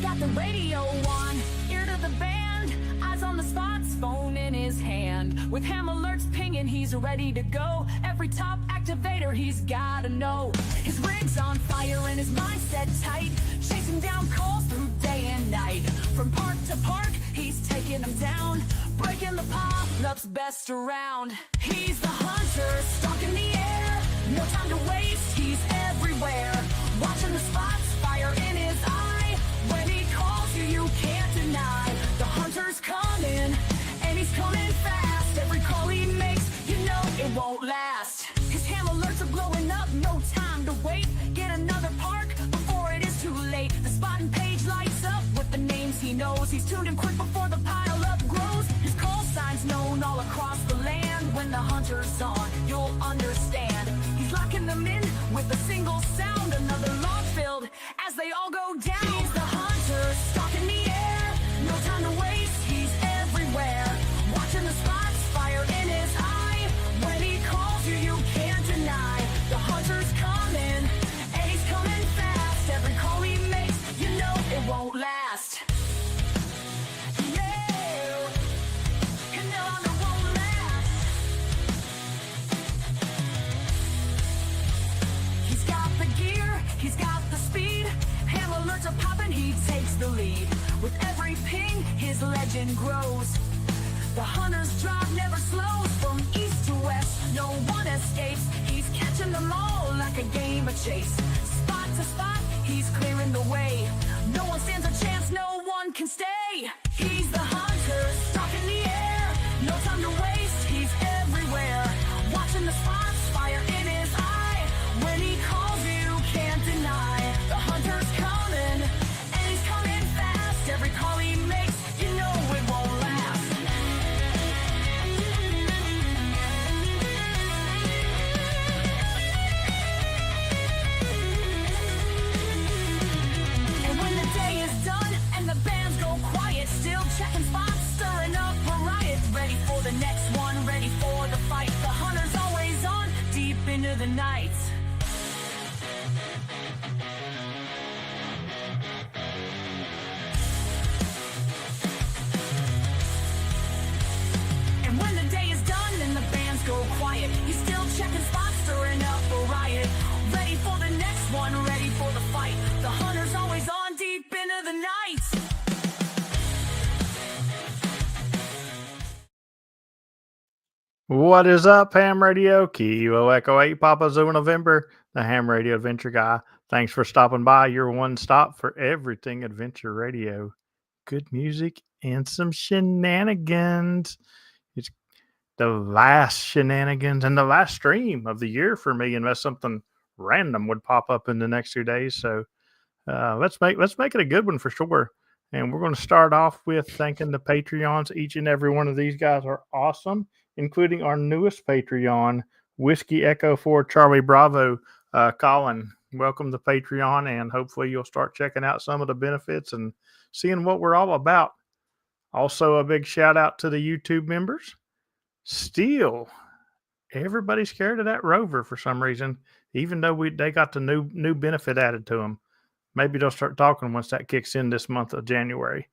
got the radio on, ear to the band, eyes on the spots, phone in his hand. With ham alerts pinging, he's ready to go. Every top activator he's gotta know. His rig's on fire and his mindset tight, chasing down calls through day and night. From park to park, he's taking them down, breaking the pop-ups best around. He's the hunter, stalking the air, no time to waste, he's everywhere. Watching the spots, fire in his eye. When he calls you, you can't deny. The hunter's coming, and he's coming fast. Every call he makes, you know it won't last. His ham alerts are blowing up, no time to wait. Get another park before it is too late. The spotting page lights up with the names he knows. He's tuned in quick before the pile up grows. His call signs known all across the land. When the hunter's on, you'll understand. He's locking them in with a single sound. Another log filled as they all go down. He's the hunter, stalking the air, no time to waste, he's everywhere. Watching the spots, fire in his eye. When he calls you, you can't deny. The hunter's coming, and he's coming fast. Every call he makes, you know it won't last. Yeah, you know it won't last. He's got the gear, he's got the speed. Ham alerts are popping, he takes the lead. With every ping, his legend grows. The hunter's drive never slows. From east to west, no one escapes. He's catching them all like a game of chase. Spot to spot, he's clearing the way. No one stands a chance, no one can stay. He's the hunter, stalking the air. No time to waste, he's everywhere. Watching the spots, fire in his eye. When he calls you, can't deny. The hunter's coming, and he's coming fast. Every call he makes, you know it won't last. And when the day is done and the bands go quiet, still checking spots, stirring up a riot. Ready for the next one, ready for the fight. The hunter's always on, deep into the night. And when the day is done and the bands go quiet, he's still checking spots, stirring up a riot. Ready for the next one, ready for the fight. The hunter's always on, deep into the night. What is up, Ham Radio? Kilo Echo 8, Papa Zulu November, the Ham Radio Adventure Guy. Thanks for stopping by. Your one stop for everything Adventure Radio. Good music and some shenanigans. It's the last shenanigans and the last stream of the year for me, unless something random would pop up in the next 2 days. So let's make it a good one for sure. And we're going to start off with thanking the Patreons. Each and every one of these guys are awesome, including our newest Patreon, Whiskey Echo 4 Charlie Bravo. Colin, welcome to Patreon, and hopefully you'll start checking out some of the benefits and seeing what we're all about. Also, a big shout out to the YouTube members. Still, everybody's scared of that Rover for some reason, even though they got the new benefit added to them. Maybe they'll start talking once that kicks in this month of January.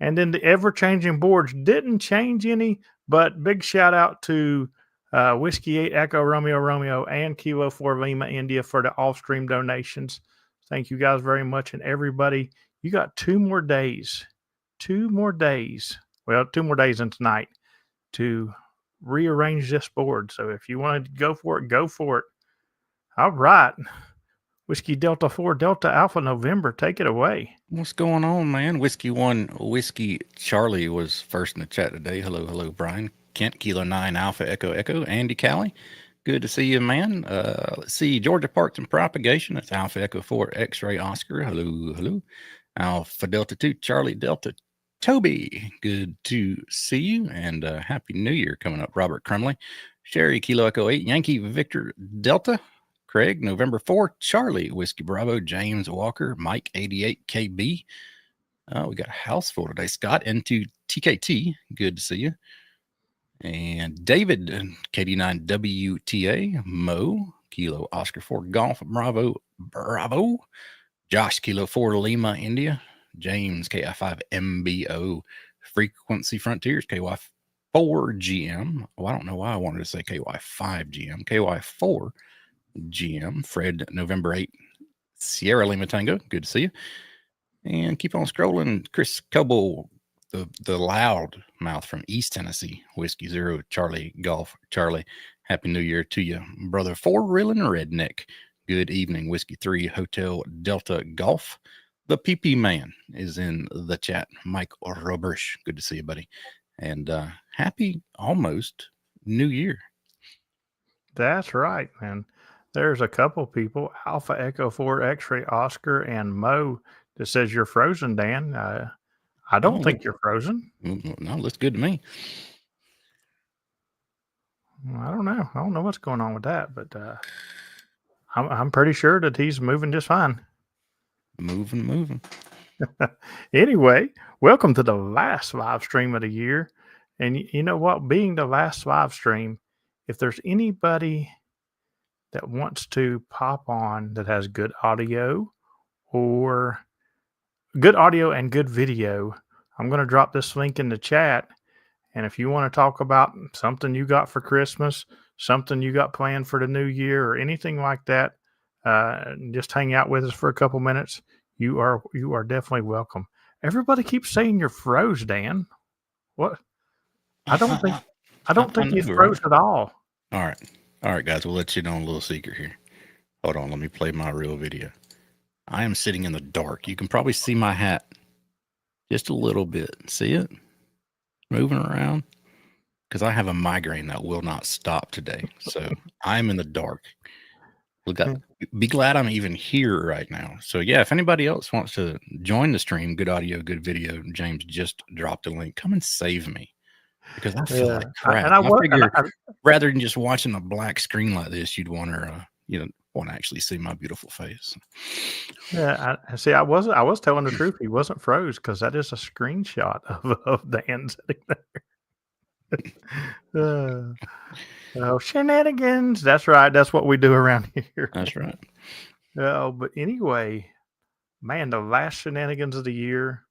And then the ever-changing boards didn't change any, but big shout out to Whiskey 8 Echo Romeo Romeo and Kilo 4 Lima India for the off-stream donations. Thank you guys very much. And everybody, you got 2 more days. 2 more days. Well, 2 more days and tonight to rearrange this board. So if you want to go for it, go for it. All right. Whiskey Delta 4 Delta Alpha November, take it away. What's going on, man? Whiskey 1 Whiskey Charlie was first in the chat today. Hello, Brian. Kent, Kilo 9 Alpha Echo Echo. Andy Callie, good to see you, man. Let's see, Georgia Parks and Propagation. That's Alpha Echo 4 X-Ray Oscar. Hello. Alpha Delta 2 Charlie Delta Toby, good to see you, and Happy New Year coming up. Robert Crumley, Sherry Kilo Echo 8 Yankee Victor Delta. Craig, November 4, Charlie, Whiskey Bravo, James Walker, Mike 88 KB. We got a house full today. Scott, N2 TKT, good to see you. And David, KD9 WTA, Mo, Kilo Oscar 4 Golf, Bravo. Josh, Kilo 4 Lima, India. James, KI5MBO, Frequency Frontiers, KY4GM. Oh, I don't know why I wanted to say KY5GM, KY4GM, Fred, November 8, Sierra Lima Tango. Good to see you. And keep on scrolling. Chris Coble, the loud mouth from East Tennessee, Whiskey Zero, Charlie Golf, Charlie. Happy New Year to you, brother. Four Reelin' Redneck. Good evening, Whiskey 3, Hotel Delta Golf. The PP Man is in the chat. Mike Robersh. Good to see you, buddy. And happy almost New Year. That's right, man. There's a couple people, Alpha Echo 4 X-Ray Oscar and Mo, that says you're frozen, Dan. I don't think you're frozen. No, looks good to me. I don't know. I don't know what's going on with that, but I'm pretty sure that he's moving just fine. Moving. Anyway, welcome to the last live stream of the year. And you know what? Being the last live stream, if there's anybody that wants to pop on that has good audio and good video, I'm going to drop this link in the chat. And if you want to talk about something you got for Christmas, something you got planned for the new year, or anything like that, just hang out with us for a couple minutes. You are definitely welcome. Everybody keeps saying you're froze, Dan. What? I don't think you froze at all. All right, guys. We'll let you know a little secret here. Hold on, let me play my real video. I am sitting in the dark. You can probably see my hat just a little bit. See it? Moving around. Because I have a migraine that will not stop today. So I'm in the dark. Be glad I'm even here right now. So yeah, if anybody else wants to join the stream, good audio, good video, James just dropped a link. Come and save me. Because I feel like crap. I figure rather than just watching a black screen like this, you'd want to want to actually see my beautiful face. Yeah, I was telling the truth. He wasn't froze because that is a screenshot of Dan sitting there. Shenanigans. That's right. That's what we do around here. That's right. But anyway, man, the last Shenanigans of the year,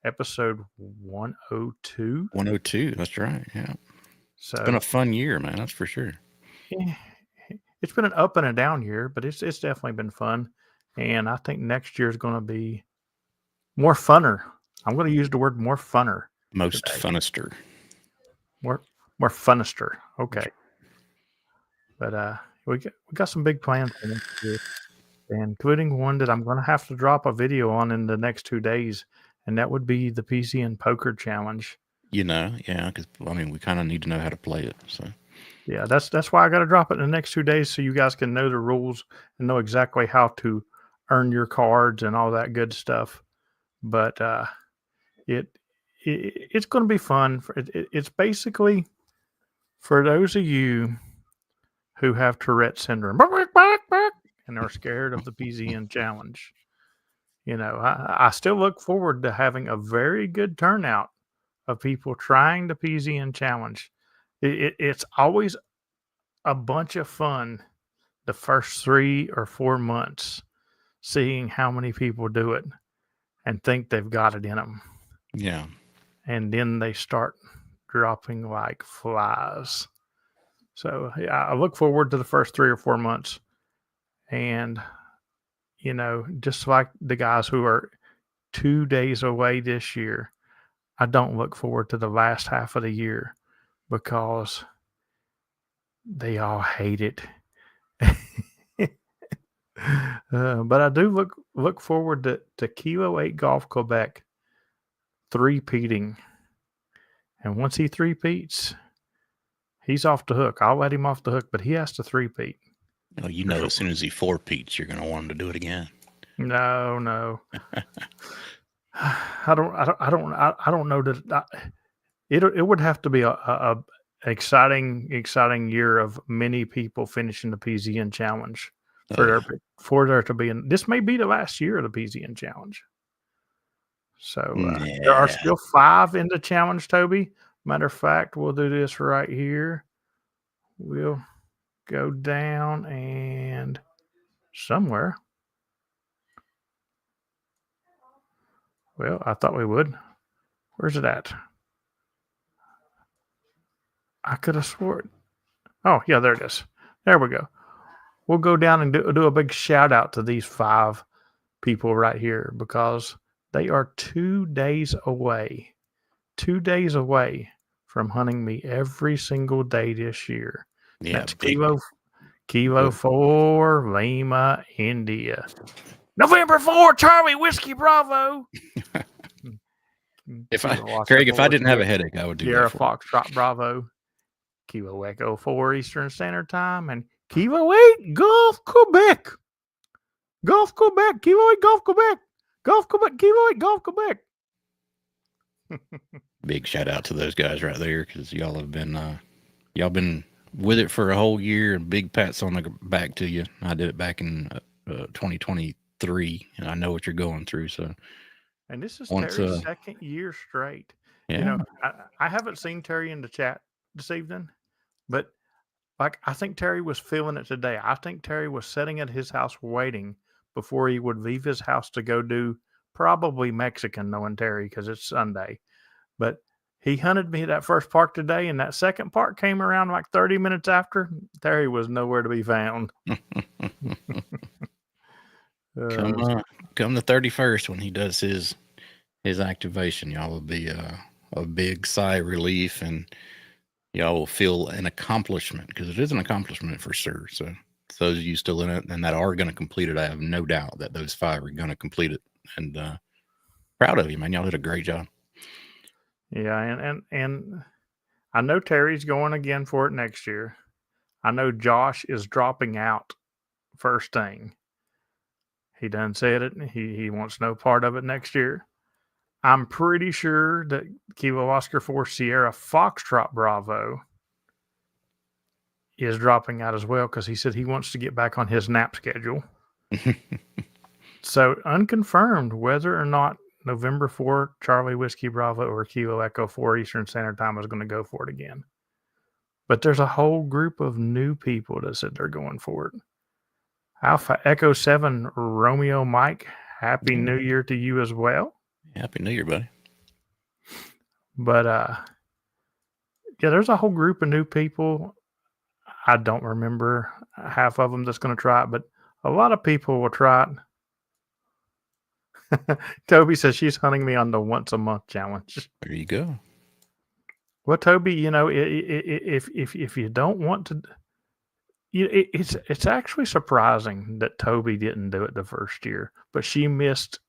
episode 102. 102. That's right. Yeah. So it's been a fun year, man. That's for sure. Yeah. It's been an up and a down year, but it's definitely been fun. And I think next year is going to be more funner. I'm going to use the word more funner. Most funnister. More funnister. Okay. But we got some big plans for next year, and including one that I'm going to have to drop a video on in the next 2 days, and that would be the PCN Poker Challenge. Yeah, because we kind of need to know how to play it. So yeah, that's why I got to drop it in the next 2 days so you guys can know the rules and know exactly how to earn your cards and all that good stuff. But it's going to be fun. It's basically for those of you who have Tourette syndrome and are scared of the PZN challenge. I still look forward to having a very good turnout of people trying the PZN challenge. It's always a bunch of fun the first 3 or 4 months, seeing how many people do it and think they've got it in them. Yeah. And then they start dropping like flies. So yeah, I look forward to the first 3 or 4 months. And, just like the guys who are 2 days away this year, I don't look forward to the last half of the year because they all hate it. But I do look forward to Kilo 8 Golf Quebec three-peating. And once he three-peats, he's off the hook. I'll let him off the hook, but he has to three-peat. As soon as he four-peats, you're going to want him to do it again. No. I don't know that it would have to be a exciting year of many people finishing the PZN challenge for there to be this may be the last year of the PZN challenge. So there are still 5 in the challenge, Toby. Matter of fact, we'll do this right here. We'll go down and somewhere. Well, I thought we would. Where's it at? I could have sworn. Oh, yeah, there it is. There we go. We'll go down and do a big shout out to these 5 people right here because they are 2 days away. 2 days away from hunting me every single day this year. Yeah, That's big. Kilo 4, Lima, India. November 4, Charlie Whiskey Bravo. Craig, if I didn't have a headache, I would do Sierra that. Foxtrot Bravo. Kilo Echo 4 Eastern Standard Time and Kilo 8 Gulf Quebec. Gulf Quebec. Kilo 8 Gulf Quebec. Gulf Quebec. Kilo 8 Gulf Quebec. Big shout out to those guys right there because y'all been with it for a whole year, and big pats on the back to you. I did it back in 2023, and I know what you're going through. So, and this is Terry's second year straight. Yeah. You know, I haven't seen Terry in the chat this evening, but like I think Terry was feeling it today. I think Terry was sitting at his house waiting before he would leave his house to go do probably Mexican, knowing Terry because it's Sunday. But he hunted me that first park today, and that second park came around like 30 minutes after. Terry was nowhere to be found. Come the 31st when he does his activation, y'all will be a big sigh of relief, and y'all will feel an accomplishment because it is an accomplishment for sure. So those of you still in it and that are going to complete it, I have no doubt that those 5 are going to complete it. And proud of you, man. Y'all did a great job. Yeah, and I know Terry's going again for it next year. I know Josh is dropping out first thing. He done said it. He wants no part of it next year. I'm pretty sure that Kilo Oscar 4 Sierra Foxtrot Bravo is dropping out as well because he said he wants to get back on his nap schedule. So unconfirmed whether or not November 4 Charlie Whiskey Bravo or Kilo Echo 4 Eastern Standard Time is going to go for it again. But there's a whole group of new people that said they're going for it. Alpha Echo 7 Romeo Mike, Happy New Year to you as well. Happy New Year, buddy. But yeah, there's a whole group of new people. I don't remember half of them that's going to try it, but a lot of people will try it. Toby says she's hunting me on the once a month challenge. There you go. Well, Toby, you know, if you don't want to, it's actually surprising that Toby didn't do it the first year, but she missed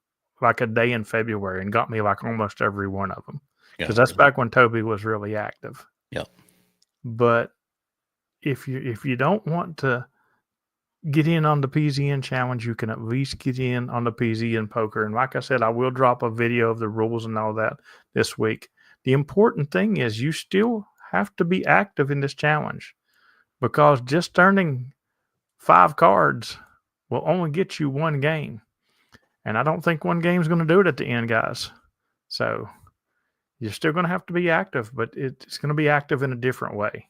like a day in February and got me like almost every one of them because that's back when Toby was really active. Yep. But if you don't want to get in on the PZN challenge, you can at least get in on the PZN poker. And like I said, I will drop a video of the rules and all that this week. The important thing is you still have to be active in this challenge because just earning 5 cards will only get you 1 game. And I don't think 1 game is going to do it at the end, guys. So you're still going to have to be active, but it's going to be active in a different way.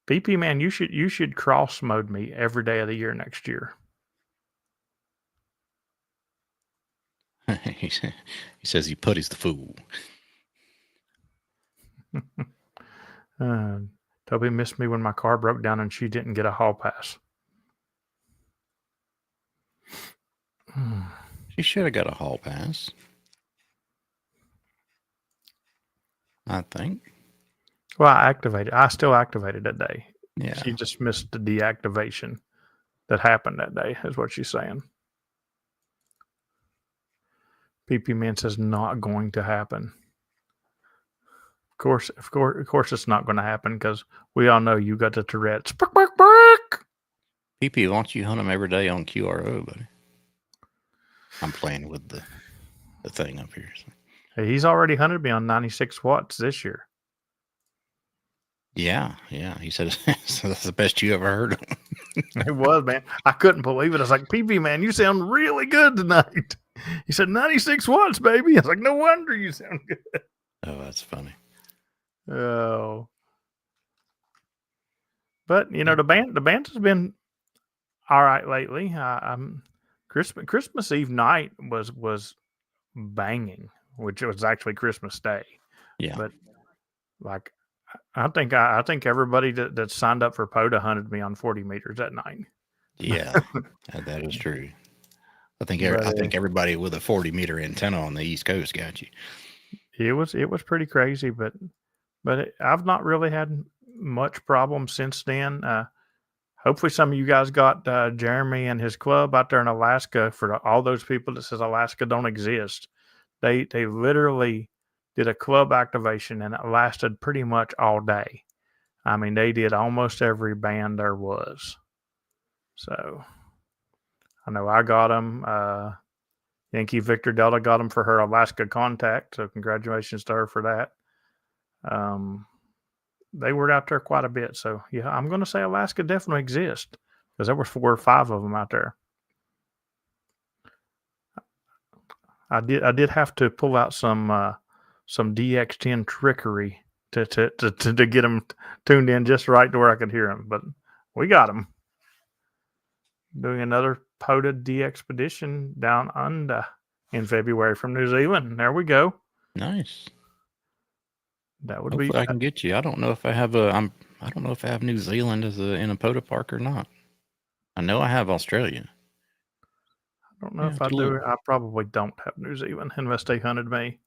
PP man, you should cross mode me every day of the year next year. He says he putties the fool. Toby missed me when my car broke down and she didn't get a hall pass. She should have got a hall pass, I think. Well, I still activated that day. Yeah. She just missed the deactivation that happened that day, is what she's saying. PP Man says not going to happen. Of course, it's not going to happen because we all know you got the Tourette's. PP, why don't you hunt them every day on QRO, buddy? I'm playing with the thing up here. So. Hey, he's already hunted me on 96 watts this year. Yeah. He said so that's the best you ever heard. It was, man. I couldn't believe it. I was like, PP, man, you sound really good tonight. He said 96 watts, baby. I was like, no wonder you sound good. Oh, that's funny. Oh. But, you know, the band has been all right lately. Christmas Eve night was banging, which was actually Christmas Day. Yeah. But like I think everybody that signed up for POTA hunted me on 40 meters that night. Yeah, that is true. I think everybody with a 40-meter antenna on the East Coast got you. It was pretty crazy, but I've not really had much problem since then. Hopefully, some of you guys got Jeremy and his club out there in Alaska. For all those people that says Alaska don't exist, they literally did a club activation and it lasted pretty much all day. I mean, they did almost every band there was. So I know I got them. Yankee Victor Delta got them for her Alaska contact. So congratulations to her for that. They were out there quite a bit. So yeah, I'm going to say Alaska definitely exists because there were 4 or 5 of them out there. I did have to pull out some DX10 trickery to get them tuned in just right to where I could hear them, but we got them. Doing another POTA DXpedition down under in February from New Zealand. There we go. Nice. That would Hopefully be. I can get you. I don't know if I have I don't know if I have New Zealand in a POTA park or not. I know I have Australia. I don't know if I do. I probably don't have New Zealand unless they hunted me.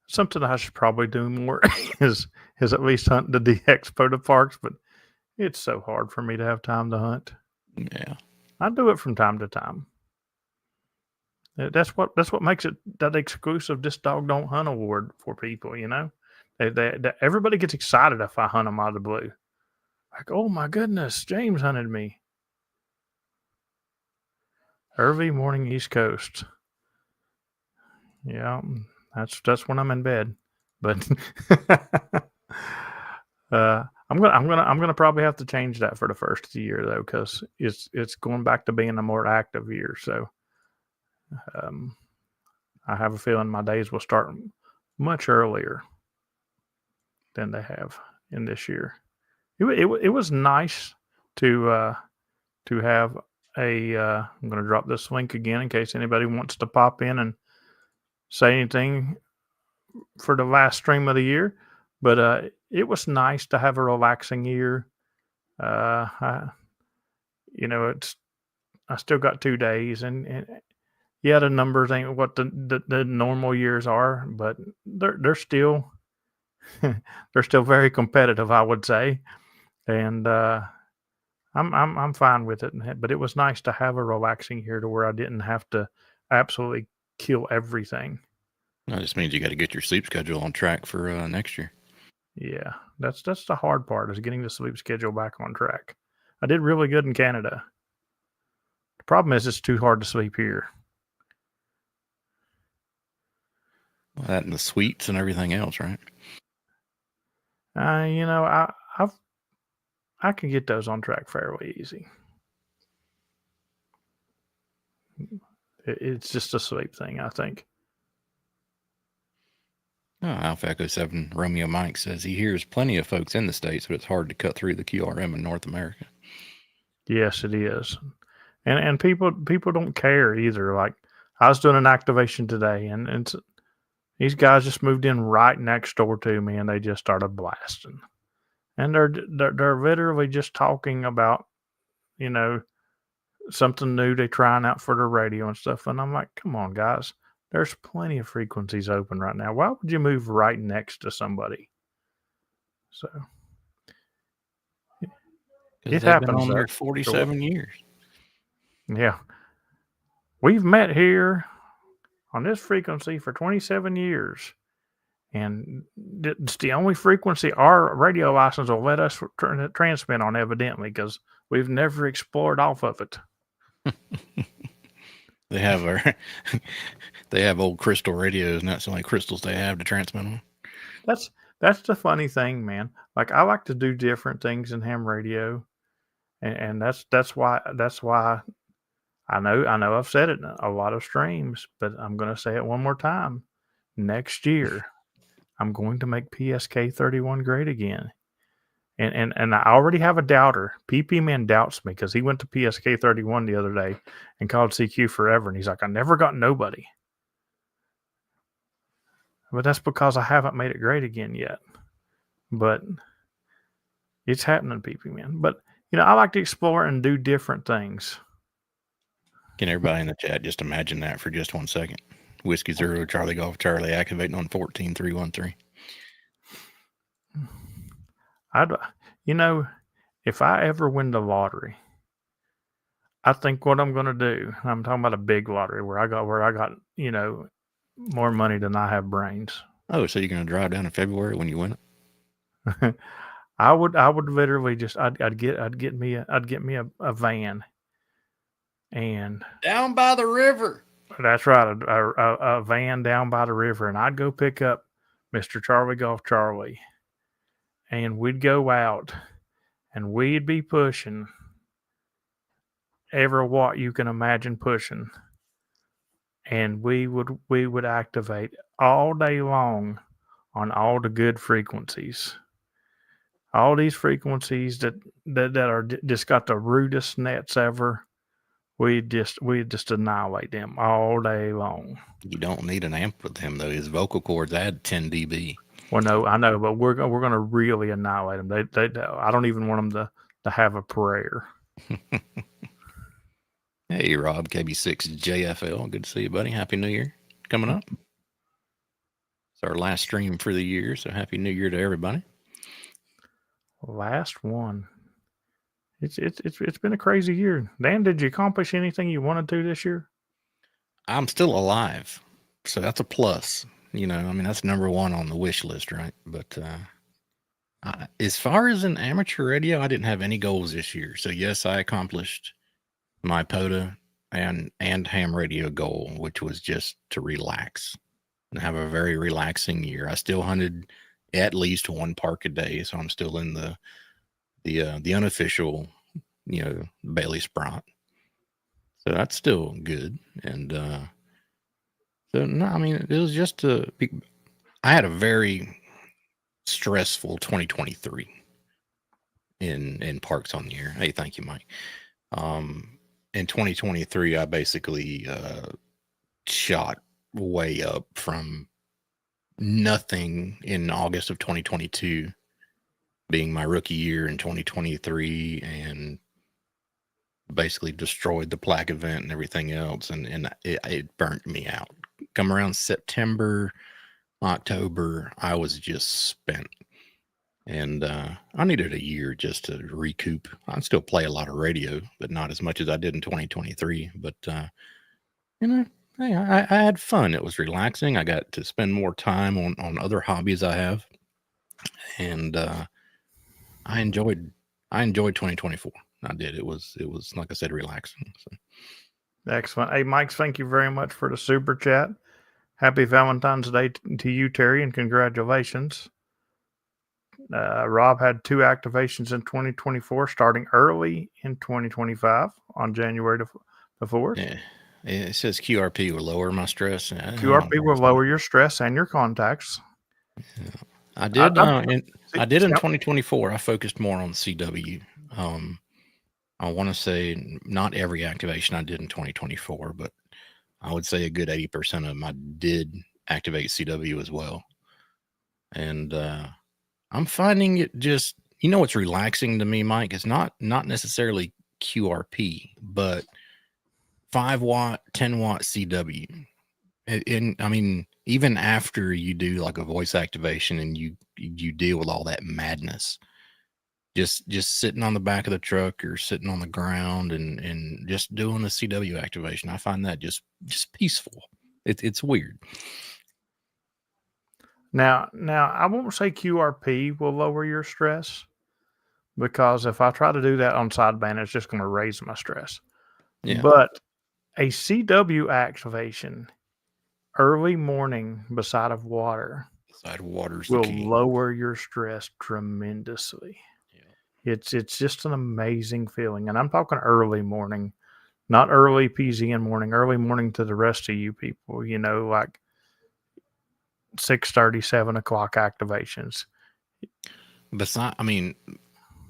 Something I should probably do more is at least hunt the DX POTA parks, but it's so hard for me to have time to hunt. Yeah, I do it from time to time. That's what makes it that exclusive "This Dog Don't Hunt" award for people. You know, everybody gets excited if I hunt them out of the blue. Like, oh my goodness, James hunted me. Early morning East Coast. Yeah, that's when I'm in bed. But I'm gonna probably have to change that for the first of the year though, because it's going back to being a more active year. So I have a feeling my days will start much earlier than they have in this year. It was nice to have a. I'm going to drop this link again in case anybody wants to pop in and say anything for the last stream of the year. But it was nice to have a relaxing year. I still got 2 days, and yeah, the numbers ain't what the normal years are, but they're still they're still very competitive, I would say, and I'm fine with it. But it was nice to have a relaxing year to where I didn't have to absolutely kill everything. that just means you got to get your sleep schedule on track for next year. Yeah, that's the hard part is getting the sleep schedule back on track. I did really good in Canada. The problem is it's too hard to sleep here. Well, that and the sweets and everything else, right? I can get those on track fairly easy. It's just a sleep thing, I think. Oh, Alpha Echo 7 Romeo Mike says he hears plenty of folks in the States, but it's hard to cut through the QRM in North America. Yes, it is. And people don't care either. Like I was doing an activation today and these guys just moved in right next door to me and they just started blasting. And they're literally just talking about, something new they're trying out for the radio and stuff. And I'm like, come on, guys. There's plenty of frequencies open right now. Why would you move right next to somebody? So it happens. Been on there 47 years. Yeah. We've met here on this frequency for 27 years. And it's the only frequency our radio license will let us transmit on, evidently, because we've never explored off of it. They have old crystal radios, and that's the only crystals they have to transmit on. That's the funny thing, man. Like I like to do different things in ham radio, and that's why I know I've said it in a lot of streams, but I'm going to say it one more time. Next year, I'm going to make PSK 31 great again. And I already have a doubter. PP Man doubts me because he went to PSK 31 the other day and called CQ forever, and he's like, I never got nobody. But that's because I haven't made it great again yet. But it's happening, PP Man. But I like to explore and do different things. Can everybody in the chat just imagine that for just 1 second? Whiskey Zero, Charlie Golf, Charlie activating on 14313. If I ever win the lottery, I think what I'm going to do, I'm talking about a big lottery where I got, more money than I have brains. Oh, so you're going to drive down in February when you win it? I would literally just, I'd get me a van, and down by the river. That's right, a van down by the river, and I'd go pick up Mr. Charlie Golf Charlie, and we'd go out, and we'd be pushing every watt you can imagine pushing, and we would activate all day long on all the good frequencies. All these frequencies that are just got the rudest nets ever. We just annihilate them all day long. You don't need an amp with him though. His vocal cords add 10 dB. Well, no, I know, but we're gonna really annihilate them. They I don't even want them to have a prayer. Hey, Rob, KB6 JFL. Good to see you, buddy. Happy New Year coming up. It's our last stream for the year, so Happy New Year to everybody. Last one. It's been a crazy year. Dan, did you accomplish anything you wanted to this year? I'm still alive, so that's a plus. That's number one on the wish list, right? But as far as in amateur radio, I didn't have any goals this year. So yes, I accomplished my POTA and ham radio goal, which was just to relax and have a very relaxing year. I still hunted at least one park a day, so I'm still in the unofficial, Bailey Sprott. So that's still good. And it was just I had a very stressful 2023 in parks on the air. Hey, thank you, Mike. In 2023, I basically shot way up from nothing in August of 2022 being my rookie year in 2023, and basically destroyed the plaque event and everything else, and it burnt me out. Come around September, October, I was just spent, and I needed a year just to recoup. I still play a lot of radio, but not as much as I did in 2023. But I had fun. It was relaxing. I got to spend more time on other hobbies I have, and I enjoyed 2024. I did. It was like I said, relaxing. So. Excellent. Hey, Mike, thank you very much for the super chat. Happy Valentine's Day to you, Terry, and congratulations. Rob had 2 activations in 2024, starting early in 2025 on January the 4th. Yeah. It says QRP will lower my stress. QRP will lower your stress and your contacts. Yeah. I did. I did in 2024. I focused more on CW. I want to say not every activation I did in 2024, but I would say a good 80% of them I did activate CW as well. And I'm finding it just, what's relaxing to me, Mike, is not necessarily QRP, but 5 watt, 10 watt CW. And even after you do like a voice activation and you deal with all that madness, just sitting on the back of the truck or sitting on the ground and just doing the CW activation, I find that just peaceful. It's weird. Now I won't say QRP will lower your stress, because if I try to do that on sideband, it's just going to raise my stress. Yeah. But a CW activation early morning beside of water will lower your stress tremendously. Yeah. It's just an amazing feeling. And I'm talking early morning, not early PZN morning, early morning to the rest of you people, like 6:30, 7 o'clock activations.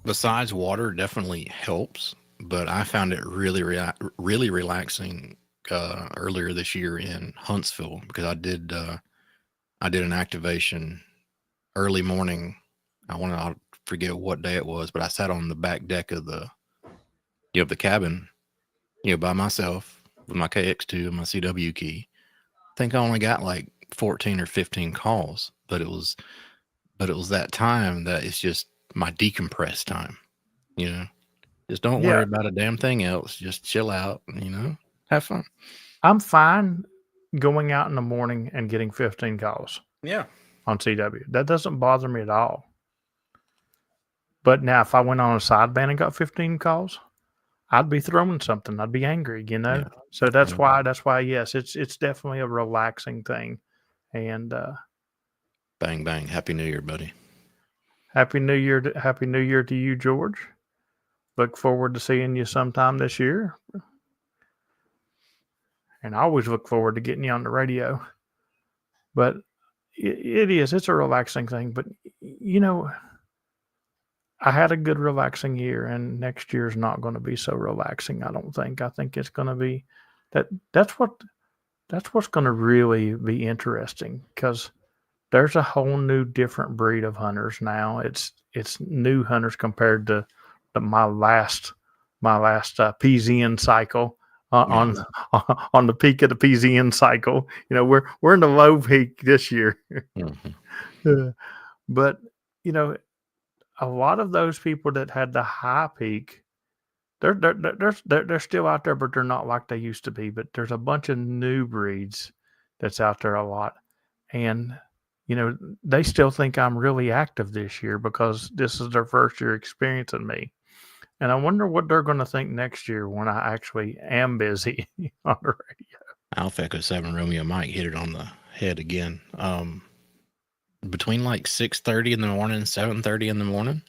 besides water, definitely helps. But I found it really relaxing earlier this year in Huntsville because I did an activation early morning. I forget what day it was, but I sat on the back deck of the cabin, by myself with my KX2 and my CW key. I think I only got like 14 or 15 calls, but it was that time that it's just my decompress time, Just don't Yeah. worry about a damn thing else. Just chill out, have fun. I'm fine going out in the morning and getting 15 calls Yeah. on CW. That doesn't bother me at all. But now, if I went on a sideband and got 15 calls, I'd be throwing something. I'd be angry, Yeah. So that's Yeah. why, yes, it's definitely a relaxing thing. And Bang, bang. Happy New Year, buddy. Happy New Year to you, George. Look forward to seeing you sometime this year. And I always look forward to getting you on the radio. But it's a relaxing thing. But, I had a good relaxing year, and next year's not going to be so relaxing, I don't think. I think it's going to be that's what's going to really be interesting, because there's a whole new different breed of hunters now. It's new hunters compared to my last PZN cycle, on on the peak of the PZN cycle. We're in the low peak this year. Mhm. But a lot of those people that had the high peak, they're still out there, but they're not like they used to be. But there's a bunch of new breeds that's out there a lot, and they still think I'm really active this year because this is their first year experiencing me. And I wonder what they're going to think next year when I actually am busy on the radio. Alpha Echo 7 Romeo Mike hit it on the head again. Between like 6:30 in the morning and 7:30 in the morning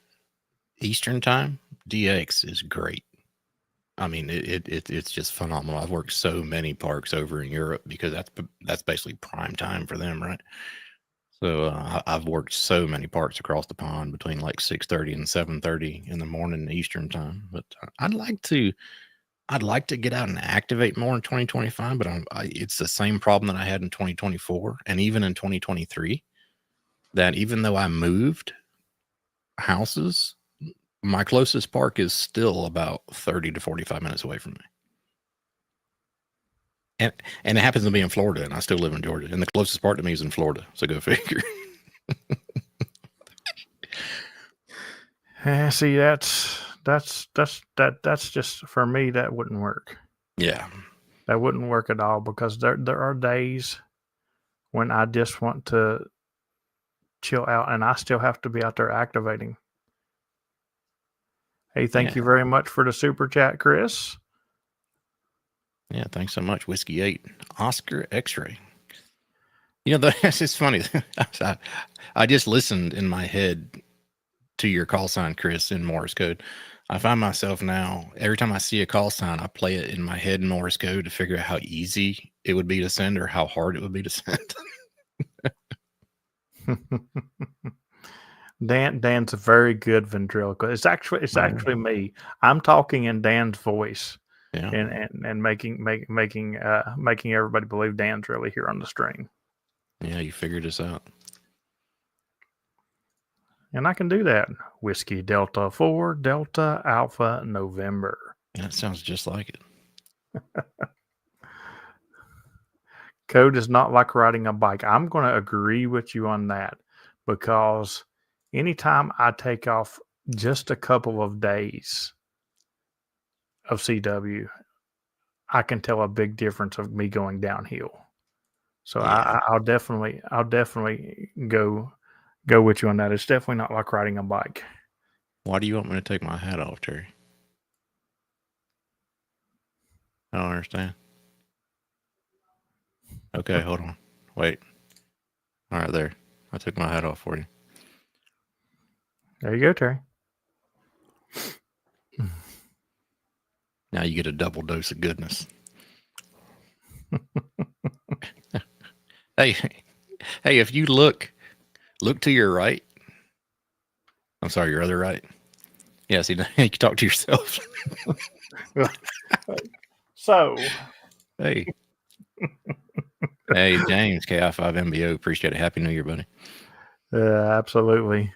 Eastern time, DX is great. I mean, it's just phenomenal. I've worked so many parks over in Europe because that's basically prime time for them, right? So I've worked so many parks across the pond between like 6:30 and 7:30 in the morning Eastern time. But I'd like to get out and activate more in 2025. But it's the same problem that I had in 2024 and even in 2023. That even though I moved houses, my closest park is still about 30 to 45 minutes away from me. And it happens to be in Florida, and I still live in Georgia. And the closest part to me is in Florida. So go figure. Yeah, see, that's just, for me, that wouldn't work. Yeah. That wouldn't work at all, because there are days when I just want to chill out, and I still have to be out there activating. Hey, thank you very much for the super chat, Chris. Yeah, thanks so much. Whiskey 8, Oscar X-ray. That's just funny. I just listened in my head to your call sign, Chris, in Morse code. I find myself now, every time I see a call sign, I play it in my head in Morse code to figure out how easy it would be to send or how hard it would be to send. Dan's a very good ventriloquist. It's actually me. I'm talking in Dan's voice, and making everybody believe Dan's really here on the string. Yeah, you figured this out. And I can do that. Whiskey Delta 4 Delta Alpha November. That sounds just like it. Code is not like riding a bike. I'm going to agree with you on that, because anytime I take off just a couple of days of CW, I can tell a big difference of me going downhill. So yeah. I'll definitely go with you on that. It's definitely not like riding a bike. Why do you want me to take my hat off, Terry? I don't understand. Okay, hold on. Wait. All right, there. I took my hat off for you. There you go, Terry. Now you get a double dose of goodness. Hey, if you look to your right. I'm sorry, your other right. Yes, you can talk to yourself. So, Hey. Hey, James, KI5MBO. Appreciate it. Happy New Year, buddy. absolutely.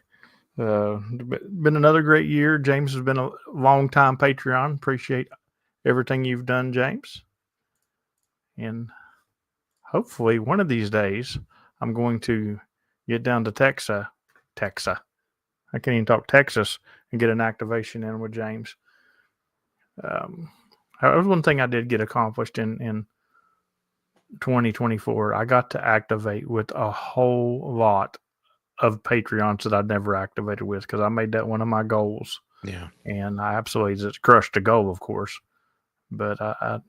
Been another great year. James has been a long time Patreon. Appreciate everything you've done, James. And hopefully one of these days I'm going to get down to Texas. I can't even talk Texas and get an activation in with James. However, one thing I did get accomplished in 2024, I got to activate with a whole lot of Patreons that I'd never activated with because I made that one of my goals. Yeah. And I absolutely just crushed the goal, of course. But I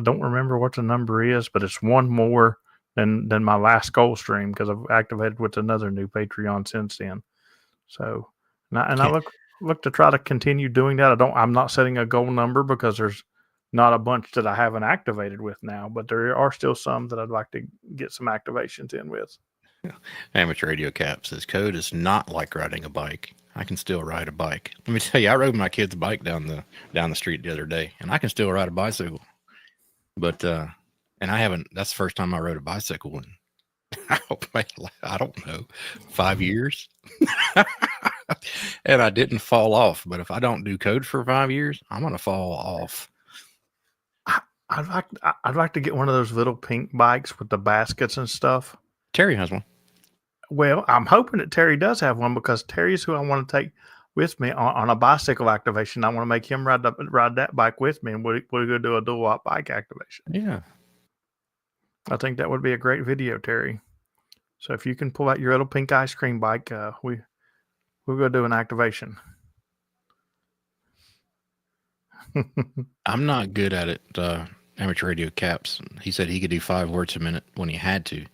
don't remember what the number is, but it's one more than my last goal stream because I've activated with another new Patreon since then. So, I look to try to continue doing that. I'm not setting a goal number because there's not a bunch that I haven't activated with now, but there are still some that I'd like to get some activations in with. Amateur Radio Cap says code is not like riding a bike. I can still ride a bike. Let me tell you, I rode my kid's bike down the street the other day, and I can still ride a bicycle. But and I haven't. That's the first time I rode a bicycle in I don't know, 5 years. And I didn't fall off. But if I don't do code for 5 years, I'm gonna fall off. I'd like to get one of those little pink bikes with the baskets and stuff. Terry has one. Well, I'm hoping that Terry does have one because Terry's who I want to take with me on a bicycle activation. I want to make him ride that bike with me, and we're going to do a dual bike activation. Yeah. I think that would be a great video, Terry. So if you can pull out your little pink ice cream bike, we're going to do an activation. I'm not good at it. Amateur Radio Caps. He said he could do 5 words a minute when he had to,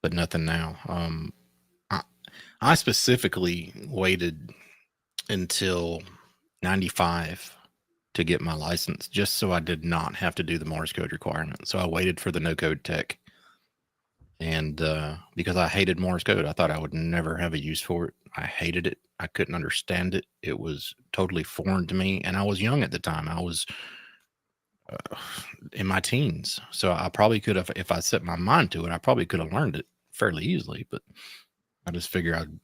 but nothing now. I specifically waited until 95 to get my license just so I did not have to do the Morse code requirement. So I waited for the no code tech. And because I hated Morse code, I thought I would never have a use for it. I hated it. I couldn't understand it. It was totally foreign to me. And I was young at the time. I was in my teens. So I probably could have, if I set my mind to it, I probably could have learned it fairly easily. But I just figured I'd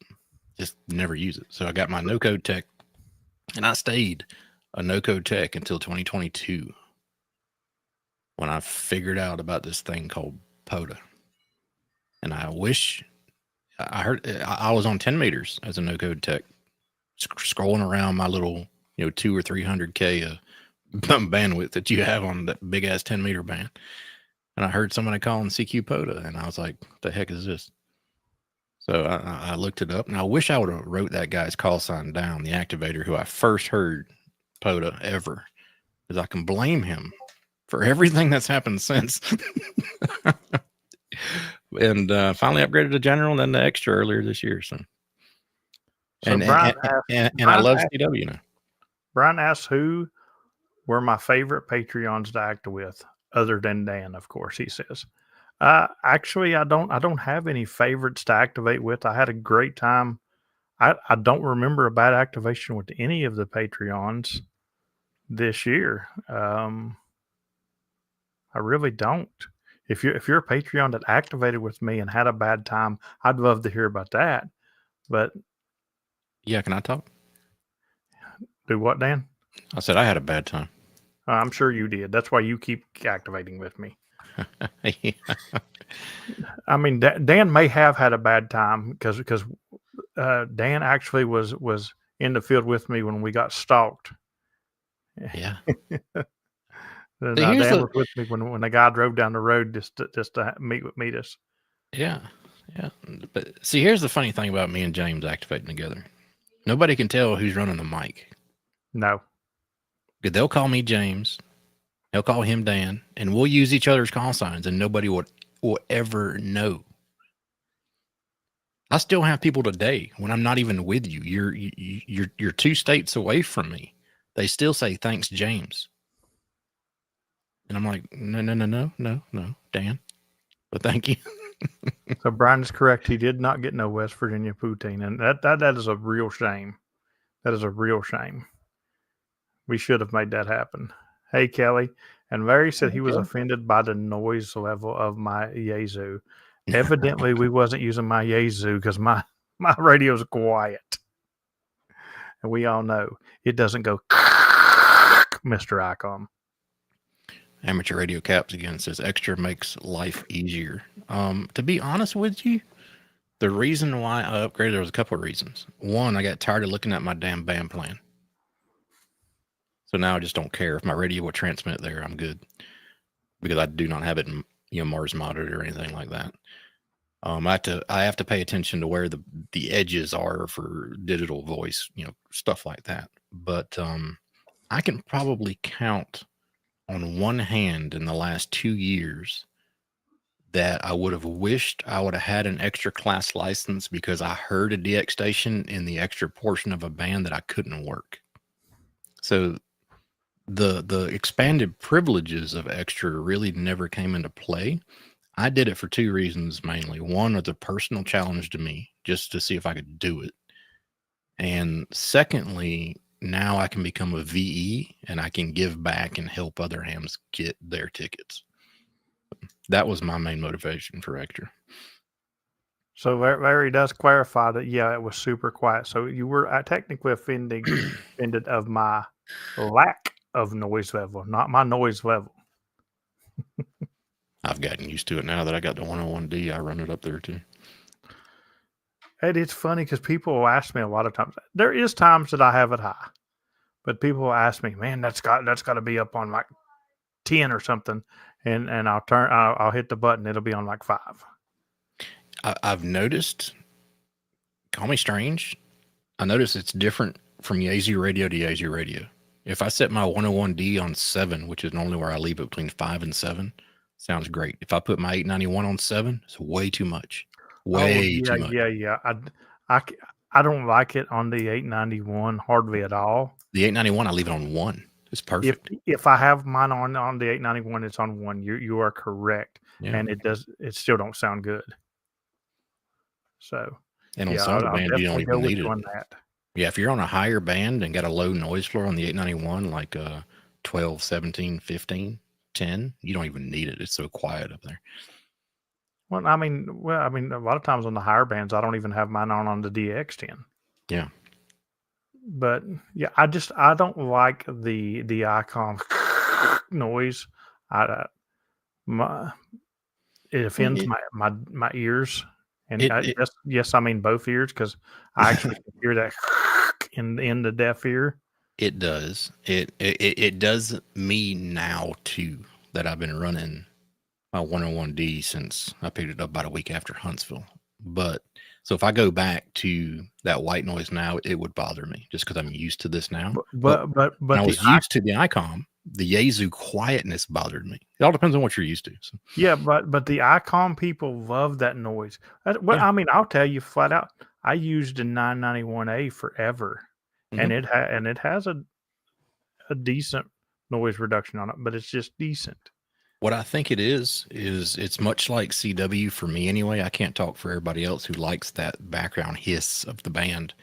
just never use it. So I got my no code tech, and I stayed a no code tech until 2022 when I figured out about this thing called POTA. And I wish I heard I was on 10 meters as a no code tech, scrolling around my little, 200 or 300K bandwidth that you have on that big ass 10 meter band. And I heard somebody calling CQ POTA, and I was like, what the heck is this? So I looked it up, and I wish I would have wrote that guy's call sign down, the activator who I first heard POTA ever, because I can blame him for everything that's happened since. And finally upgraded to general and then the extra earlier this year. So and Brian I love CW now. Brian asks who were my favorite Patreons to act with, other than Dan, of course, he says. Actually, I don't have any favorites to activate with. I had a great time. I don't remember a bad activation with any of the Patreons this year. I really don't. If you're a Patreon that activated with me and had a bad time, I'd love to hear about that. But yeah, can I talk? Do what, Dan? I said I had a bad time. I'm sure you did. That's why you keep activating with me. Yeah. I mean, Dan may have had a bad time because Dan actually was in the field with me when we got stalked. Yeah. Dan was with me when the guy drove down the road just to meet us. Yeah. But see, here's the funny thing about me and James activating together. Nobody can tell who's running the mic. No. They'll call me James. They'll call him Dan, and we'll use each other's call signs, and nobody will ever know. I still have people today when I'm not even with you. You're 2 states away from me. They still say thanks, James. And I'm like, no, Dan. But thank you. So Brian is correct. He did not get no West Virginia poutine, and that is a real shame. That is a real shame. We should have made that happen. Hey, Kelly. And Larry said he was offended by the noise level of my Yazoo. Evidently, we wasn't using my Yazoo because my radio's quiet. And we all know it doesn't go Mr. Icon. Amateur Radio Caps again says extra makes life easier. To be honest with you, the reason why I upgraded, there was a couple of reasons. One, I got tired of looking at my damn band plan. So now I just don't care if my radio will transmit there. I'm good because I do not have it in Mars monitored or anything like that. I have to pay attention to where the edges are for digital voice, stuff like that. But I can probably count on one hand in the last 2 years that I would have wished I would have had an extra class license because I heard a DX station in the extra portion of a band that I couldn't work. So the expanded privileges of extra really never came into play. I did it for two reasons mainly. One, it's a personal challenge to me just to see if I could do it. And secondly, now I can become a VE and I can give back and help other hams get their tickets. That was my main motivation for extra. So Larry does clarify that, yeah, it was super quiet. So you were technically offended of my lack of noise level, not my noise level. I've gotten used to it now that I got the 101D. I run it up there too. And it's funny because people will ask me a lot of times. There is times that I have it high, but people will ask me, "Man, that's got to be up on like 10 or something," and I'll hit the button. It'll be on like 5. I've noticed. Call me strange. I noticed it's different from Yazoo radio to Yazoo radio. If I set my 101D on 7, which is normally where I leave it between 5 and 7, sounds great. If I put my 891 on 7, it's way too much. Way too much. Yeah. I don't like it on the 891 hardly at all. The 891, I leave it on 1. It's perfect. If I have mine on the 891, it's on 1. You are correct, and it still don't sound good. So, and on some of the bands, you don't even need it. That. Yeah, if you're on a higher band and got a low noise floor on the 891, like 12, 17, 15, 10, you don't even need it. It's so quiet up there. Well, I mean, a lot of times on the higher bands, I don't even have mine on the DX10. Yeah. But yeah, I don't like the icon noise. It offends my ears, and yes, I mean both ears because I actually can hear that in the deaf ear. It does. It does me now too that I've been running my 101D since I picked it up about a week after Huntsville. But so if I go back to that white noise now, it would bother me just because I'm used to this now. But I was used to the ICOM. The Yazoo quietness bothered me. It all depends on what you're used to. So. Yeah, but the ICOM people love that noise. I mean, I'll tell you flat out. I used a 991A forever, and it has a decent noise reduction on it, but it's just decent. What I think it is it's much like CW for me anyway. I can't talk for everybody else who likes that background hiss of the band,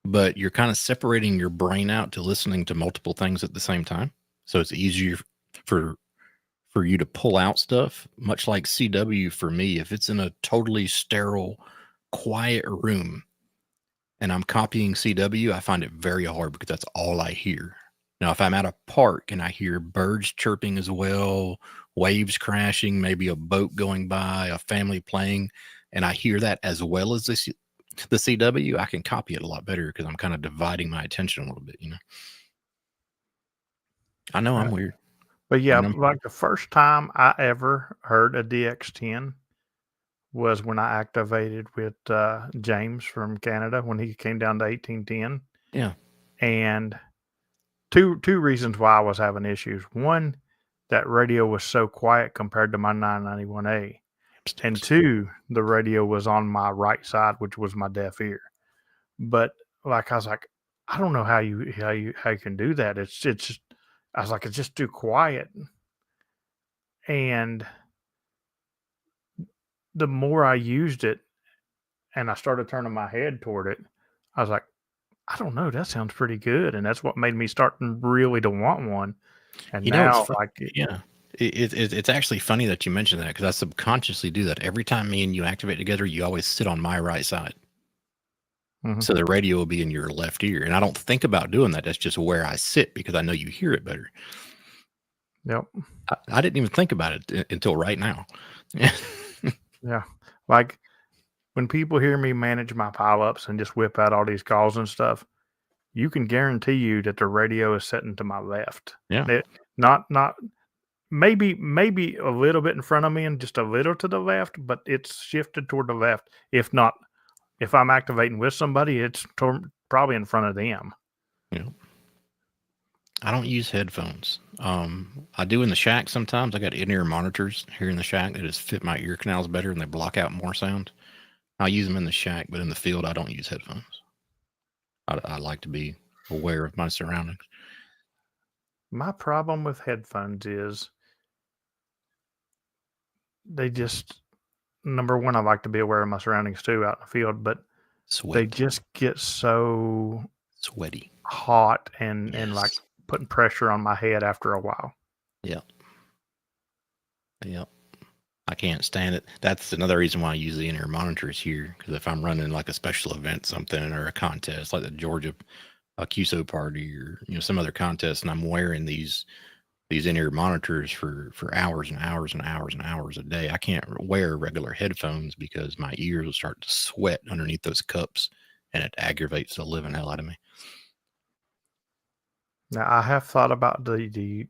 but you're kind of separating your brain out to listening to multiple things at the same time. So it's easier for you to pull out stuff, much like CW for me. If it's in a totally sterile, quiet room and I'm copying CW, I find it very hard because that's all I hear. Now, if I'm at a park and I hear birds chirping as well, waves crashing, maybe a boat going by, a family playing, and I hear that as well as the CW, I can copy it a lot better because I'm kind of dividing my attention a little bit, I know I'm weird. But yeah, like the first time I ever heard a DX10 was when I activated with James from Canada when he came down to 1810. Yeah. And two reasons why I was having issues. One, that radio was so quiet compared to my 991A. And 2, the radio was on my right side, which was my deaf ear. But like I was like, I don't know how you can do that. It's just, I was like, it's just too quiet. And the more I used it and I started turning my head toward it, I was like, I don't know. That sounds pretty good, and that's what made me start really to want one. And You know, now, like, yeah. It's actually funny that you mentioned that because I subconsciously do that every time me and you activate together. You always sit on my right side, mhm. so the radio will be in your left ear, and I don't think about doing that. That's just where I sit because I know you hear it better. Yep. I didn't even think about it until right now. Yeah. Like when people hear me manage my pileups and just whip out all these calls and stuff, you can guarantee you that the radio is sitting to my left. Yeah. Not maybe a little bit in front of me and just a little to the left, but it's shifted toward the left. If not, if I'm activating with somebody, it's probably in front of them. Yeah. I don't use headphones. I do in the shack sometimes. I got in-ear monitors here in the shack that just fit my ear canals better and they block out more sound. I use them in the shack, but in the field, I don't use headphones. I like to be aware of my surroundings. My problem with headphones is they just, number one, I like to be aware of my surroundings too out in the field, but they Sweat, just get so sweaty. hot and like Yes. putting pressure on my head after a while. Yep. Yep. I can't stand it. That's another reason why I use the in-ear monitors here. Because if I'm running like a special event, something or a contest like the Georgia QSO party or some other contest, and I'm wearing these in-ear monitors for hours and hours and hours and hours a day, I can't wear regular headphones because my ears will start to sweat underneath those cups, and it aggravates the living hell out of me. Now I have thought about the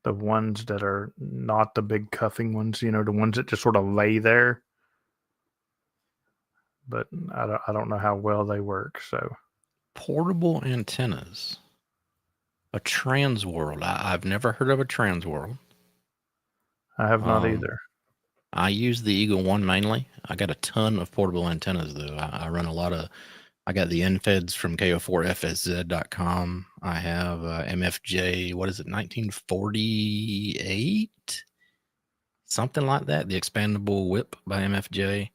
ones that are not the big cuffing ones, the ones that just sort of lay there. But I don't know how well they work. So Portable antennas. A Transworld. I've never heard of a Transworld. I have not either. I use the Eagle One mainly. I got a ton of portable antennas though. I run a lot of. I got the NFEDs from ko4fsz.com. I have MFJ. What is it? 1948, something like that. The expandable whip by MFJ.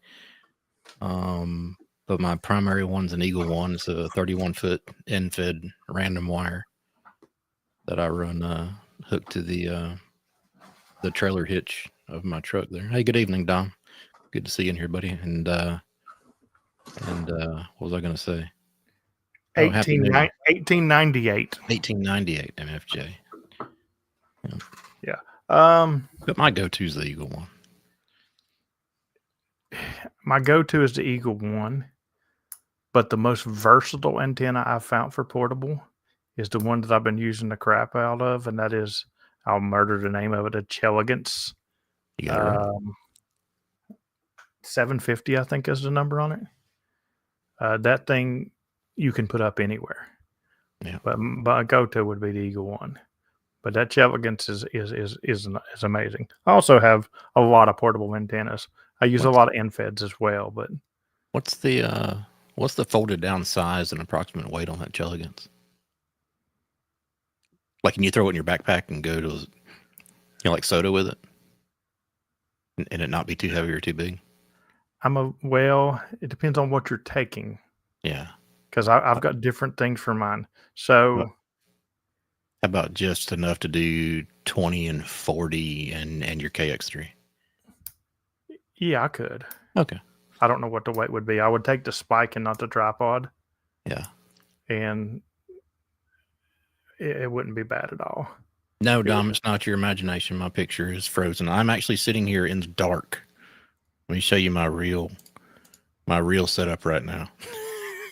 But my primary one's an Eagle One. It's a 31-foot NFED random wire that I run hooked to the trailer hitch of my truck there. Hey, good evening, Dom. Good to see you in here, buddy. And what was I going to say? 1898. 1898 MFJ. Yeah. But my go-to is the Eagle One. My go-to is the Eagle One, but the most versatile antenna I've found for portable is the one that I've been using the crap out of, and that is, I'll murder the name of it, a Chelegance. You got it right. 750, I think, is the number on it. That thing you can put up anywhere. Yeah. But my go-to would be the Eagle One. But that Chelegance is amazing. I also have a lot of portable antennas. I use a lot of NFEDs as well. But what's the folded down size and approximate weight on that Chelegance? Like, can you throw it in your backpack and go to like soda with it, and it not be too heavy or too big? It depends on what you're taking. Yeah. Because I've got different things for mine. So how about just enough to do 20 and 40 and your KX3? Yeah, I could. Okay. I don't know what the weight would be. I would take the spike and not the tripod. Yeah. And it wouldn't be bad at all. No, Dom, it's not your imagination. My picture is frozen. I'm actually sitting here in the dark. Let me show you my real setup right now.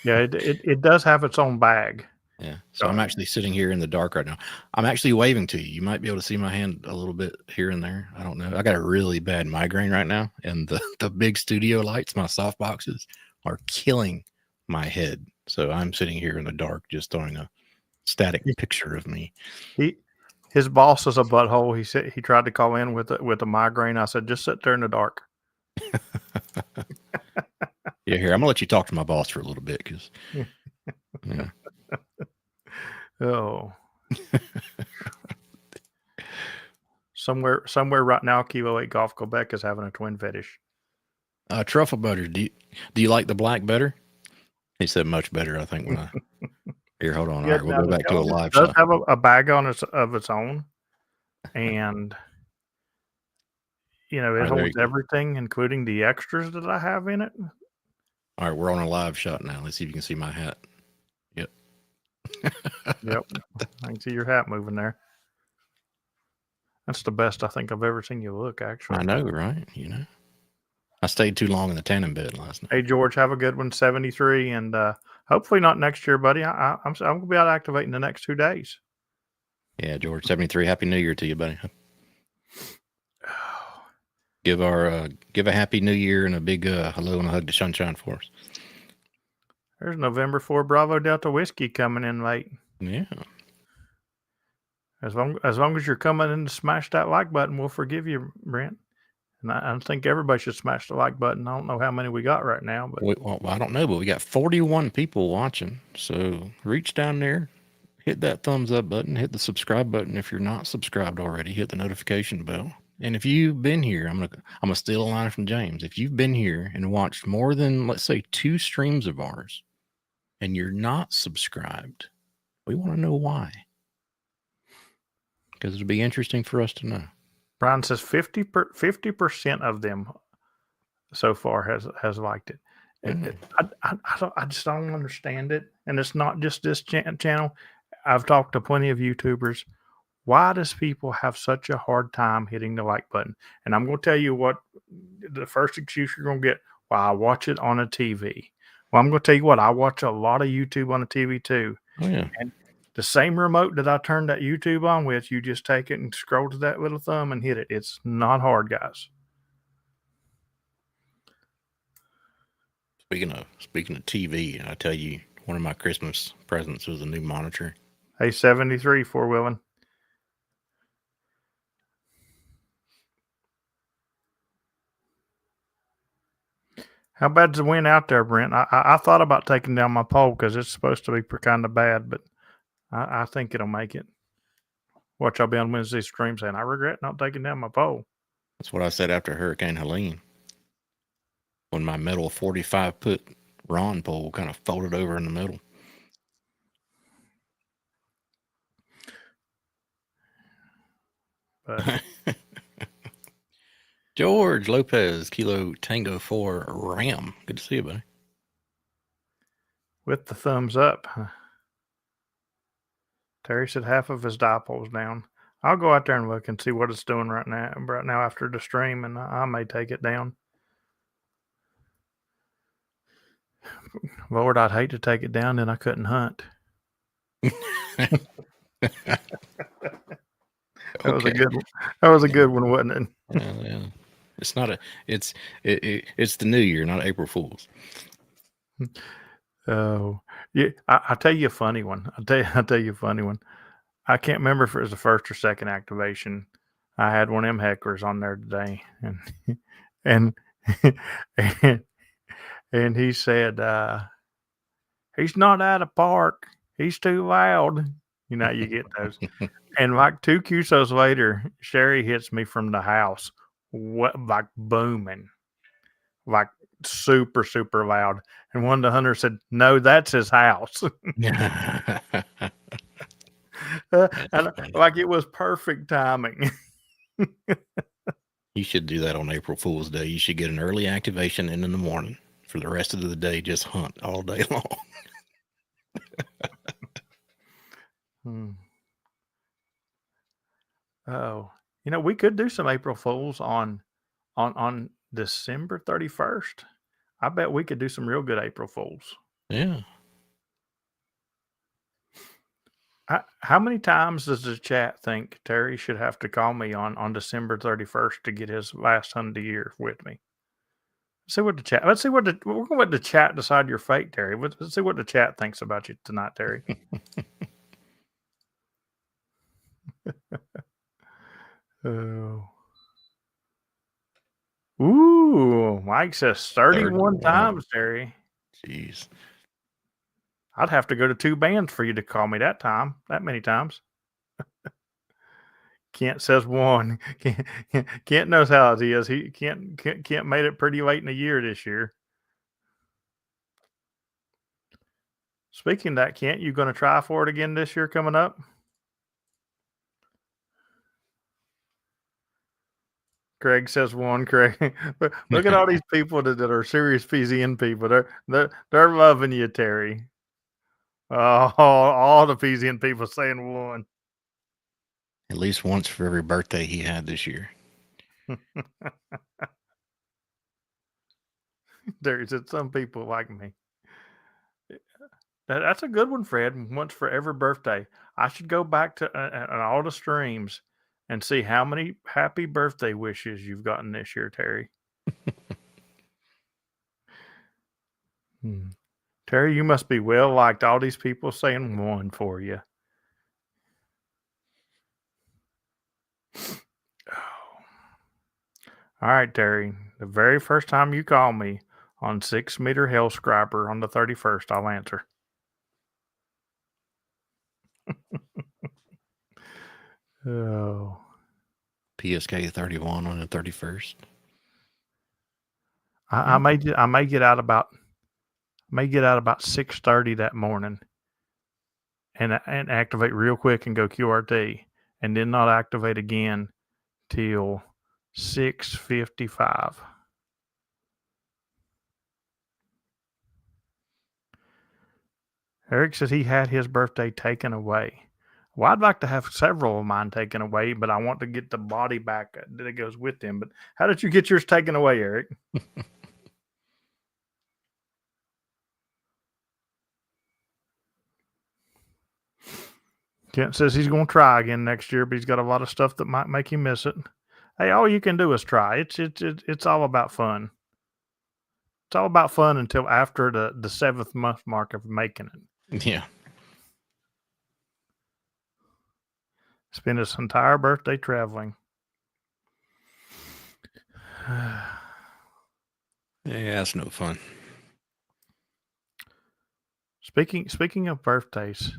Yeah, it does have its own bag. Yeah. So I'm actually sitting here in the dark right now. I'm actually waving to you. You might be able to see my hand a little bit here and there. I don't know. I got a really bad migraine right now, and the big studio lights, my soft boxes, are killing my head. So I'm sitting here in the dark, just throwing a static picture of me. His boss is a butthole. He said he tried to call in with a migraine. I said, just sit there in the dark. Yeah, here, I'm gonna let you talk to my boss for a little bit because yeah. Oh. somewhere right now, Kilo 8 Golf Quebec is having a twin fetish. Truffle butter. Do you like the black better? He said much better, I think, when I. Here, hold on. All Yeah, right, we'll now go the back to a television live does shot. have a bag on of its own, and it All right, there holds you go. everything, including the extras that I have in it. All right, we're on a live shot now. Let's see if you can see my hat. Yep. Yep, I can see your hat moving there. That's the best I think I've ever seen you look, actually. I know, right? I stayed too long in the tanning bed last night. Hey, George, have a good one, 73, and hopefully not next year, buddy. I'm going to be out activating the next 2 days. Yeah, George, 73. Happy New Year to you, buddy. Give a happy New Year and a big hello and a hug to Sunshine for us. There's November 4 Bravo Delta Whiskey coming in late. Yeah. As long as you're coming in to smash that like button, we'll forgive you, Brent. And I think everybody should smash the like button. I don't know how many we got right now, but Well, I don't know, but we got 41 people watching. So reach down there, hit that thumbs up button, hit the subscribe button if you're not subscribed already, hit the notification bell. And if you've been here, I'm gonna steal a line from James. If you've been here and watched more than, let's say, 2 streams of ours, and you're not subscribed, we want to know why. Because it'll be interesting for us to know. Brian says 50% of them so far has liked it. I just don't understand it, and it's not just this channel. I've talked to plenty of YouTubers. Why does people have such a hard time hitting the like button? And I'm going to tell you what the first excuse you're going to get. Well, I watch it on a TV. Well, I'm going to tell you what, I watch a lot of YouTube on a TV too. Oh, yeah. And the same remote that I turned that YouTube on with, you just take it and scroll to that little thumb and hit it. It's not hard, guys. Speaking of TV, I tell you, one of my Christmas presents was a new monitor. Hey, 73 4-wheeling. How bad's the wind out there, Brent? I thought about taking down my pole because it's supposed to be kind of bad, but I think it'll make it. Watch, I'll be on Wednesday's stream saying, I regret not taking down my pole. That's what I said after Hurricane Helene. When my metal 45-foot Ron pole kind of folded over in the middle. But George Lopez, Kilo Tango 4 Ram. Good to see you, buddy. With the thumbs up. Terry said half of his dipol's down. I'll go out there and look and see what it's doing right now after the stream, and I may take it down. Lord, I'd hate to take it down, then I couldn't hunt. That was a good one. That was a good one, wasn't it? Yeah. It's not it's the New Year, not April Fool's. Oh, yeah. I'll tell you a funny one. I'll tell you a funny one. I can't remember if it was the first or second activation. I had one of them hecklers on there today, and and he said, he's not out of park. He's too loud. You know, you get those. And like 2 QSOs later, Sherry hits me from the house, like booming, like super, super loud. And one of the hunters said, no, that's his house. Like it was perfect timing. You should do that on April Fool's Day. You should get an early activation in the morning. For the rest of the day, just hunt all day long. Oh, we could do some April Fools on December 31st. I bet we could do some real good April Fools. Yeah. How many times does the chat think Terry should have to call me on December 31st to get his last hunt of the year with me? Let's see what we're going to let the chat decide your fate, Terry. Let's see what the chat thinks about you tonight, Terry. Oh. Ooh, Mike says 31 times, Terry. Jeez. I'd have to go to 2 bands for you to call me that many times. Kent says 1. Kent knows how it is. He Kent made it pretty late in the year this year. Speaking of that, Kent, you going to try for it again this year coming up? Craig says one. Craig, look at all these people that are serious PZN people. They're loving you, Terry. Oh, all the PZN people saying one. At least once for every birthday he had this year. Terry said some people like me. That's a good one, Fred. Once for every birthday. I should go back to all the streams and see how many happy birthday wishes you've gotten this year, Terry. Terry, you must be well liked. All these people saying one for you. All right, Terry. The very first time you call me on 6 meter hell scrapper on the 31st, I'll answer. Oh. PSK 31 on the 31st. I may get out about 6:30 that morning and activate real quick and go QRT and then not activate again till 6:55. Eric says he had his birthday taken away. Well, I'd like to have several of mine taken away, but I want to get the body back that goes with them. But how did you get yours taken away, Eric? Kent says he's going to try again next year, but he's got a lot of stuff that might make him miss it. Hey, all you can do is try. It's all about fun. It's all about fun until after the 7th month mark of making it. Yeah. Spend his entire birthday traveling. Yeah, that's no fun. Speaking of birthdays,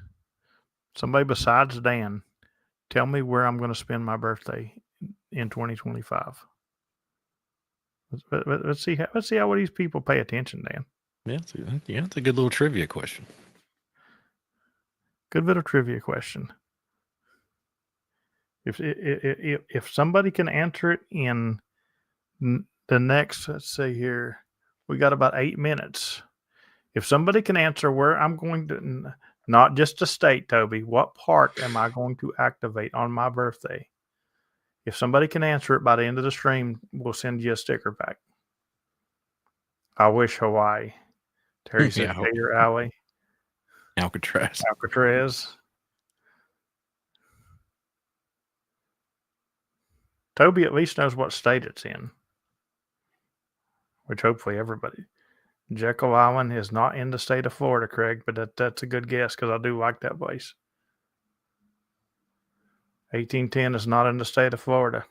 somebody besides Dan, tell me where I'm going to spend my birthday in 2025. Let's see how these people pay attention, Dan. Yeah, it's a good little trivia question. Good bit of trivia question. If somebody can answer it in the next, let's see here, we got about 8 minutes. If somebody can answer where I'm going to, not just a state, Toby, what park am I going to activate on my birthday? If somebody can answer it by the end of the stream, we'll send you a sticker back. I wish Hawaii. Terry said, Yeah. Gator Alley. Alcatraz. Toby at least knows what state it's in, which hopefully everybody. Jekyll Island is not in the state of Florida, Craig, but that's a good guess because I do like that place. 1810 is not in the state of Florida.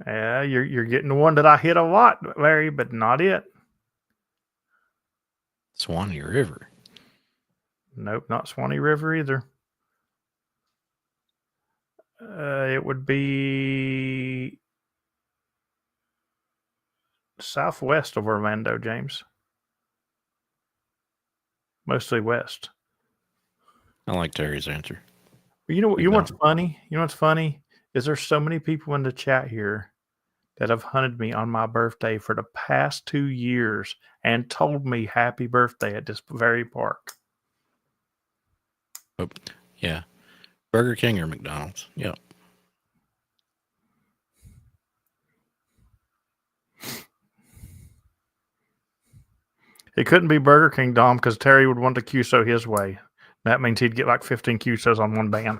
Yeah, you're getting the one that I hit a lot, Larry, but not it. Swanee River. Nope, not Swanee River either. It would be southwest of Orlando, James. Mostly west. I like Terry's answer. You know what's funny? You know what's funny is there's so many people in the chat here that have hunted me on my birthday for the past 2 years and told me happy birthday at this very park. Oh, yeah. Burger King or McDonald's. Yep. It couldn't be Burger King, Dom, because Terry would want the QSO his way. That means he'd get like 15 QSOs on one band.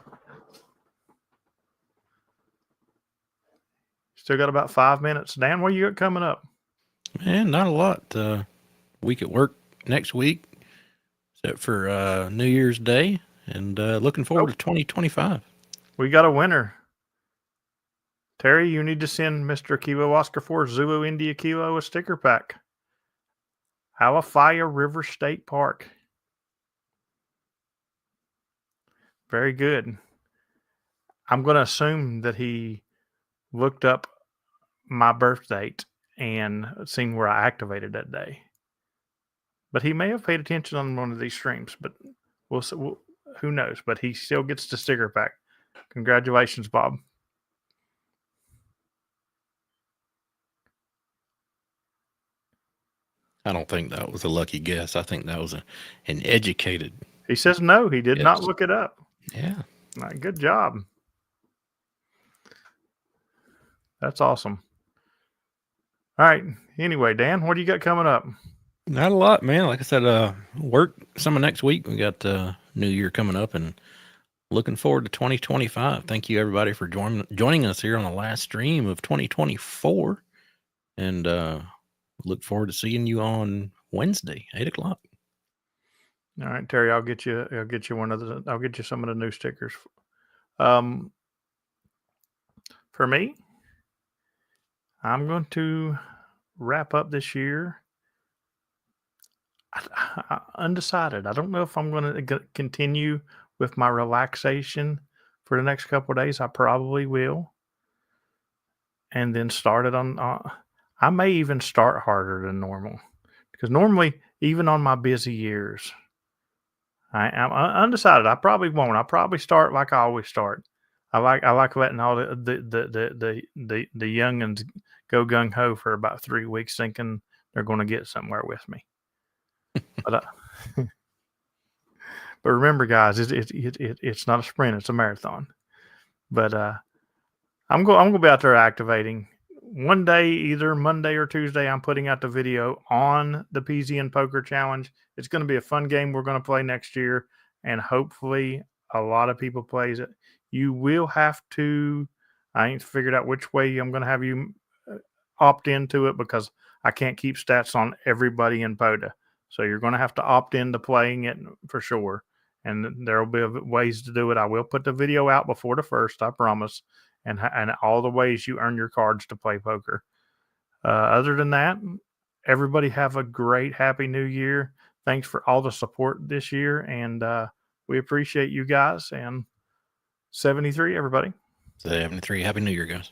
Still got about 5 minutes. Dan, what you got coming up? Man, not a lot. Week at work next week, except for New Year's Day, and looking forward to 2025. We got a winner. Terry, you need to send Mr. Kilo Oscar 4 Zulu India Kilo a sticker pack. Alafaya River State Park. Very good. I'm going to assume that he looked up my birth date and seen where I activated that day. But he may have paid attention on one of these streams, but who knows? But he still gets the sticker pack. Congratulations, Bob. I don't think that was a lucky guess. I think that was an educated. He says no, he did not Yes. look it up. Yeah. Good job. That's awesome. All right. Anyway, Dan, what do you got coming up? Not a lot, man. Like I said, work some of next week. We got New Year coming up and looking forward to 2025. Thank you, everybody, for joining us here on the last stream of 2024. And look forward to seeing you on Wednesday, 8:00. All right, Terry, I'll get you I'll get you some of the new stickers. For me, I'm going to wrap up this year. Undecided. I don't know if I'm going to continue with my relaxation for the next couple of days. I probably will. And then start it on, I may even start harder than normal. Because normally, even on my busy years, I'm undecided. I probably won't. I'll probably start like I always start. I like letting all the youngins go gung ho for about 3 weeks, thinking they're going to get somewhere with me. But but remember, guys, it's not a sprint; it's a marathon. But I'm going to be out there activating. One day, either Monday or Tuesday, I'm putting out the video on the PZN Poker Challenge. It's going to be a fun game we're going to play next year, and hopefully a lot of people plays it. You will have to, I ain't figured out which way I'm going to have you opt into it because I can't keep stats on everybody in POTA. So you're going to have to opt into playing it for sure. And there will be ways to do it. I will put the video out before the 1st, I promise. And all the ways you earn your cards to play poker. Other than that, everybody have a great, happy new year. Thanks for all the support this year. And we appreciate you guys. And 73, everybody. 73. Happy New Year, guys.